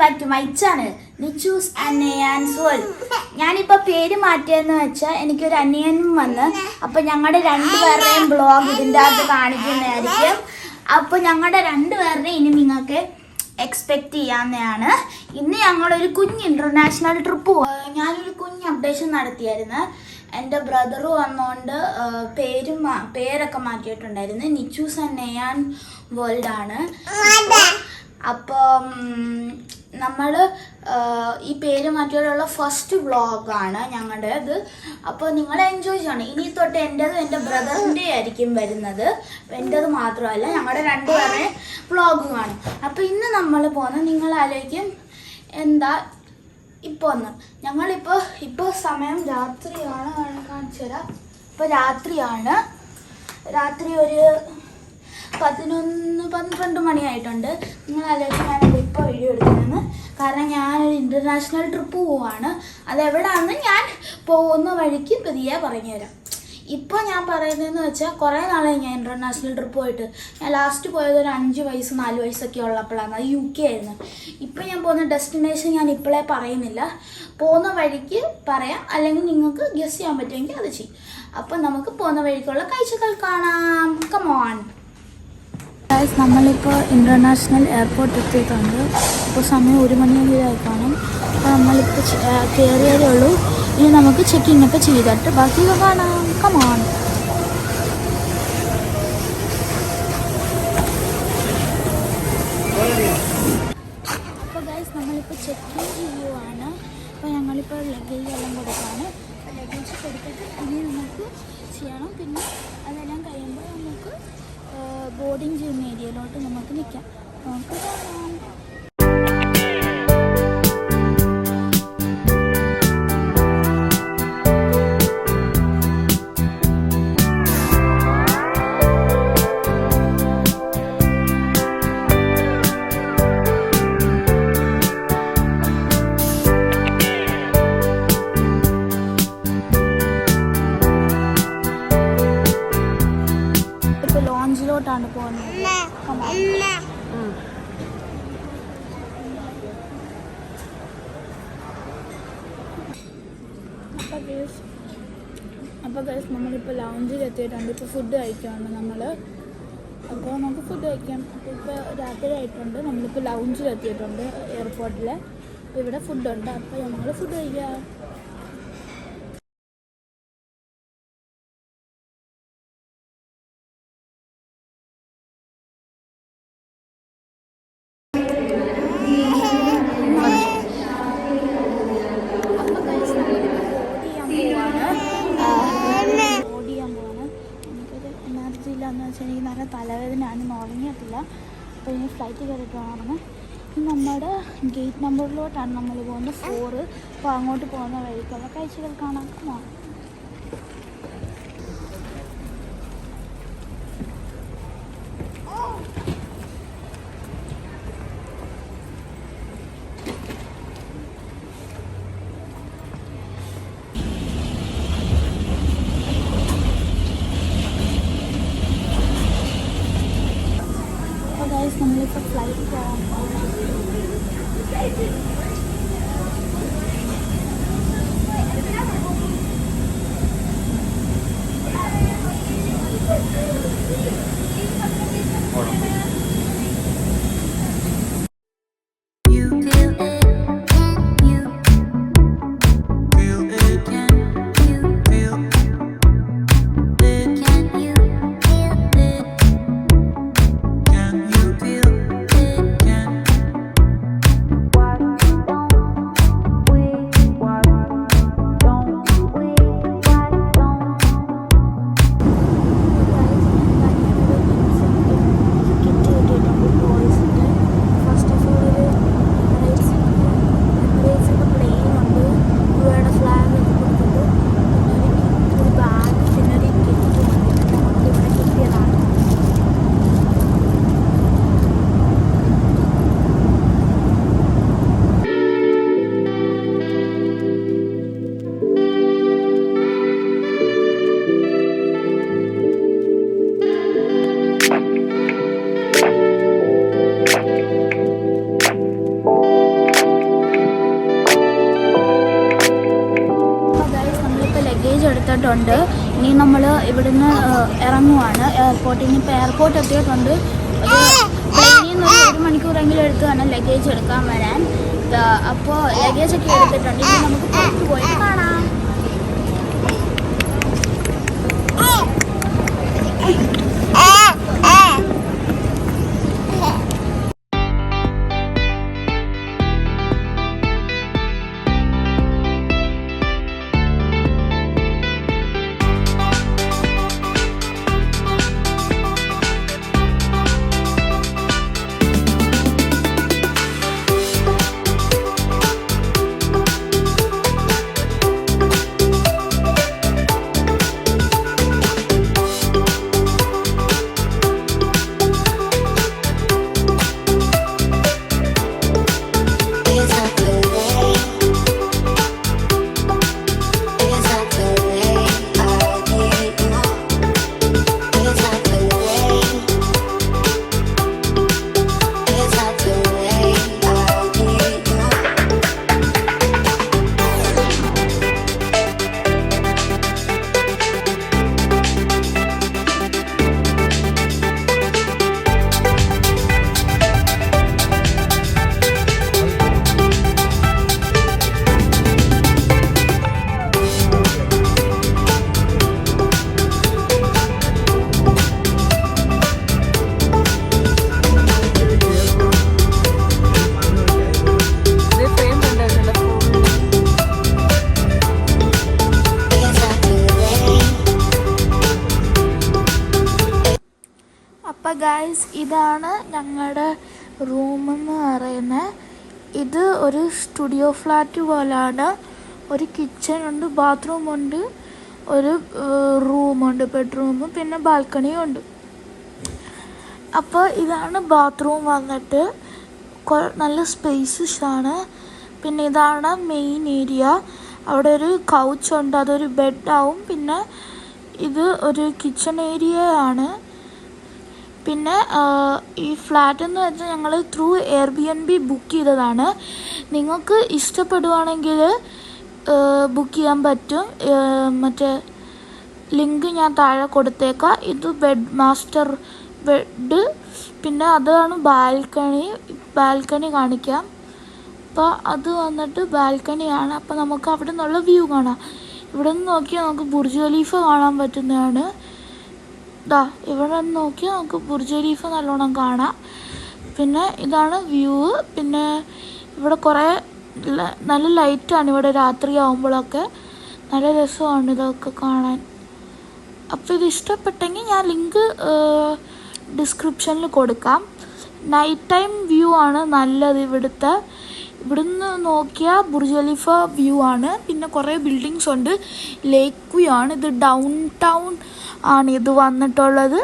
Back to my channel നിച്ചൂസ് അന്നയാൻസ് world. ഞാനിപ്പോൾ പേര് മാറ്റിയെന്ന് വെച്ചാൽ എനിക്കൊരു അനിയനും വന്ന് അപ്പോൾ ഞങ്ങളുടെ രണ്ടുപേരുടെയും ബ്ലോഗ് ഇതിൻ്റെ അകത്ത് കാണിക്കുന്നതായിരിക്കും. അപ്പോൾ ഞങ്ങളുടെ രണ്ടുപേരുടെയും ഇനി നിങ്ങൾക്ക് എക്സ്പെക്റ്റ് ചെയ്യാവുന്നതാണ്. ഇന്ന് ഞങ്ങളൊരു കുഞ്ഞ് ഇൻ്റർനാഷണൽ ട്രിപ്പ് ഞാനൊരു കുഞ്ഞ് അപ്ഡേഷൻ നടത്തിയായിരുന്നു. എൻ്റെ ബ്രദർ വന്നുകൊണ്ട് പേരൊക്കെ മാറ്റിയിട്ടുണ്ടായിരുന്നു. നിച്ചൂസ് അന്നയാൻ വേൾഡ് ആണ്. അപ്പം നമ്മൾ ഈ പേര് മാറ്റിയുള്ള ഫസ്റ്റ് വ്ളോഗാണ് ഞങ്ങളുടേത്. അപ്പോൾ നിങ്ങൾ എൻജോയ് ചെയ്യണം. ഇനി തൊട്ട് എൻ്റെതും എൻ്റെ ബ്രദറിൻ്റെ ആയിരിക്കും വരുന്നത്. എൻ്റെത് മാത്രമല്ല ഞങ്ങളുടെ രണ്ടുപേരുടെ വ്ളോഗ് കാണും. അപ്പോൾ ഇന്ന് നമ്മൾ പോകുന്നത് നിങ്ങൾ ആലോചിക്കും എന്താ ഇപ്പോൾ ഒന്ന് ഞങ്ങളിപ്പോൾ സമയം രാത്രിയാണ്. കാണിച്ചു തരാം. ഇപ്പോൾ രാത്രിയാണ്. രാത്രി ഒരു 11-12 മണിയായിട്ടുണ്ട്. നിങ്ങൾ ആലോചിച്ച് ഞാനത് ഇപ്പോൾ വീഡിയോ എടുക്കുന്നതെന്ന്. കാരണം ഞാനൊരു ഇൻ്റർനാഷണൽ ട്രിപ്പ് പോവാണ്. അതെവിടെയാണെന്ന് ഞാൻ പോകുന്ന വഴിക്ക് പതിയെ പറഞ്ഞു തരാം. ഇപ്പോൾ ഞാൻ പറയുന്നതെന്ന് വെച്ചാൽ കുറേ നാളായി ഞാൻ ഇൻ്റർനാഷണൽ ട്രിപ്പ് പോയിട്ട്. ഞാൻ ലാസ്റ്റ് പോയത് ഒരു 5 വയസ്സ് 4 വയസ്സൊക്കെ ഉള്ളപ്പോഴാണ്. അത് UK ആയിരുന്നു. ഇപ്പോൾ ഞാൻ പോകുന്ന ഡെസ്റ്റിനേഷൻ ഞാൻ ഇപ്പോഴേ പറയുന്നില്ല. പോകുന്ന വഴിക്ക് പറയാം, അല്ലെങ്കിൽ നിങ്ങൾക്ക് ഗസ് ചെയ്യാൻ പറ്റുമെങ്കിൽ അത് ചെയ്യും. അപ്പം നമുക്ക് പോകുന്ന വഴിക്കുള്ള കാഴ്ചകൾ കാണാം. കമോൺ. നമ്മളിപ്പോൾ ഇൻ്റർനാഷണൽ എയർപോർട്ട് എത്തിയിട്ടുണ്ട്. ഇപ്പോൾ സമയം 1 മണിയെങ്കിലും കാണും. അപ്പോൾ നമ്മളിപ്പോൾ കയറിയതേ ഉള്ളൂ. ഇനി നമുക്ക് ചെക്കിംഗ് ഒക്കെ ചെയ്തിട്ട് ബാക്കിയൊക്കെ കാണാം. കമോൺ. അപ്പോൾ ഗൈസ് നമ്മളിപ്പോൾ ചെക്കിങ് ചെയ്യുവാണ്. അപ്പോൾ ഞങ്ങളിപ്പോൾ ലഗേജ് എല്ലാം കൊടുക്കുകയാണ്. ലഗേജ് കൊടുത്തിട്ട് ഇനി നമുക്ക് ചെയ്യണം. പിന്നെ അതെല്ലാം കഴിയുമ്പോൾ നമുക്ക് ബോർഡിങ് ചെയ്യുന്ന ഏരിയയിലോട്ട് നമുക്ക് നിൽക്കാം. നമുക്ക് കാണാം. ലോഞ്ചിലോട്ടാണ് പോകുന്നത്. അപ്പോൾ ഗൈസ് നമ്മളിപ്പോൾ ലൗഞ്ചിൽ എത്തിയിട്ടുണ്ട്. ഇപ്പോൾ ഫുഡ് കഴിക്കുകയാണ് നമ്മൾ. അപ്പോൾ നമുക്ക് ഫുഡ് കഴിക്കാം. അപ്പോൾ ഇപ്പോൾ രാത്രി ആയിട്ടുണ്ട്. നമ്മളിപ്പോൾ ലൗഞ്ചിൽ എത്തിയിട്ടുണ്ട് എയർപോർട്ടിൽ. അപ്പോൾ ഇവിടെ ഫുഡുണ്ട്. അപ്പോൾ നമ്മൾ ഫുഡ് കഴിക്കാം. എന്ന് വെച്ചാൽ എനിക്ക് നല്ല തലവേദനയാണ്. ഉറങ്ങിയിട്ടില്ല. അപ്പോൾ ഇനി ഫ്ലൈറ്റ് കയറിയിട്ട് വേണം. നമ്മുടെ ഗേറ്റ് നമ്പറിലോട്ടാണ് നമ്മൾ പോകുന്നത്, 4. അപ്പോൾ അങ്ങോട്ട് പോകുന്ന വഴിക്കുള്ള കാഴ്ചകൾ കാണാൻ. നമ്മളിപ്പോൾ ഫ്ലൈറ്റ് പോകാൻ എടുത്തിട്ടുണ്ട്. ഇനി നമ്മൾ ഇവിടുന്ന് ഇറങ്ങുവാണ് എയർപോർട്ടിൽ. ഇനിയിപ്പോൾ എയർപോർട്ട് എത്തിയിട്ടുണ്ട്. പ്ലെയിനിൽ നിന്ന് 1 മണിക്കൂറെങ്കിലും എടുത്ത് വേണം ലഗേജ് എടുക്കാൻ വരാൻ. അപ്പോൾ ലഗേജൊക്കെ എടുത്തിട്ടുണ്ട്. ഇനി നമുക്ക് പുറത്ത് പോയിട്ട് കാണാം. അപ്പോൾ ഗൈസ്, ഇതാണ് ഞങ്ങളുടെ റൂമെന്ന് പറയുന്നത്. ഇത് ഒരു സ്റ്റുഡിയോ ഫ്ലാറ്റ് പോലാണ്. ഒരു കിച്ചൺ ഉണ്ട്, ബാത്റൂമുണ്ട്, ഒരു റൂമുണ്ട്, ബെഡ്റൂം, പിന്നെ ബാൽക്കണിയും ഉണ്ട്. അപ്പോൾ ഇതാണ് ബാത്റൂം വന്നിട്ട്. നല്ല സ്പേസസ് ആണ്. പിന്നെ ഇതാണ് മെയിൻ ഏരിയ. അവിടെ ഒരു കൗച്ചുണ്ട്, അതൊരു ബെഡാവും. പിന്നെ ഇത് ഒരു കിച്ചൺ ഏരിയ ആണ്. പിന്നെ ഈ ഫ്ലാറ്റ് എന്ന് വെച്ചാൽ ഞങ്ങൾ ത്രൂ എയർബിഎൻബി ബുക്ക് ചെയ്തതാണ്. നിങ്ങൾക്ക് ഇഷ്ടപ്പെടുവാണെങ്കിൽ ബുക്ക് ചെയ്യാൻ പറ്റും. മറ്റേ ലിങ്ക് ഞാൻ താഴെ കൊടുത്തേക്കാം. ഇത് മാസ്റ്റർ ബെഡ്. പിന്നെ അതാണ് ബാൽക്കണി കാണിക്കാം. അപ്പോൾ അത് വന്നിട്ട് ബാൽക്കണിയാണ്. അപ്പോൾ നമുക്ക് അവിടെ നിന്നുള്ള വ്യൂ കാണാം. ഇവിടെ നിന്ന് നോക്കിയാൽ നമുക്ക് ബുർജ് ഖലീഫ കാണാൻ പറ്റുന്നതാണ്. ഇവിടെ നിന്ന് നോക്കിയാൽ നമുക്ക് ബുർജ് ഖലീഫ നല്ലോണം കാണാം. പിന്നെ ഇതാണ് വ്യൂ. പിന്നെ ഇവിടെ കുറേ നല്ല ലൈറ്റാണ് ഇവിടെ രാത്രി ആകുമ്പോഴൊക്കെ. നല്ല രസമാണ് ഇതൊക്കെ കാണാൻ. അപ്പോൾ ഇത് ഇഷ്ടപ്പെട്ടെങ്കിൽ ഞാൻ ലിങ്ക് ഡിസ്ക്രിപ്ഷനിൽ കൊടുക്കാം. നൈറ്റ് ടൈം വ്യൂ ആണ് നല്ലത് ഇവിടുത്തെ. ഇവിടുന്ന് നോക്കിയാൽ ബുർജ് ഖലീഫ വ്യൂ ആണ്. പിന്നെ കുറേ ബിൽഡിങ്സ് ഉണ്ട്. ലേക്ക് വ്യൂ ആണ്. ഇത് ഡൗൺ ടൗൺ ആണ് ഇത് വന്നിട്ടുള്ളത്.